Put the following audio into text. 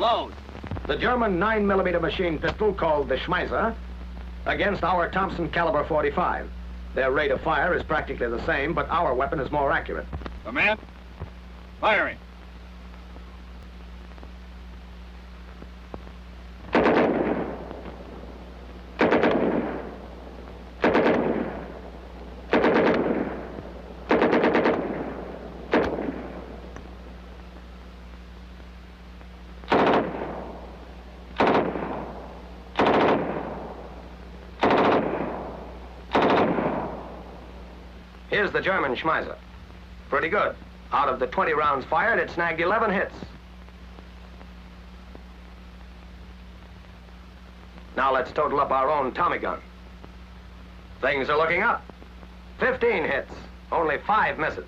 Load. The German 9mm machine pistol called the Schmeiser against our Thompson caliber .45. Their rate of fire is practically the same, but our weapon is more accurate. Command. Firing. Here's the German Schmeiser. Pretty good. Out of the 20 rounds fired, it snagged 11 hits. Now let's total up our own Tommy gun. Things are looking up. 15 hits, only 5 misses.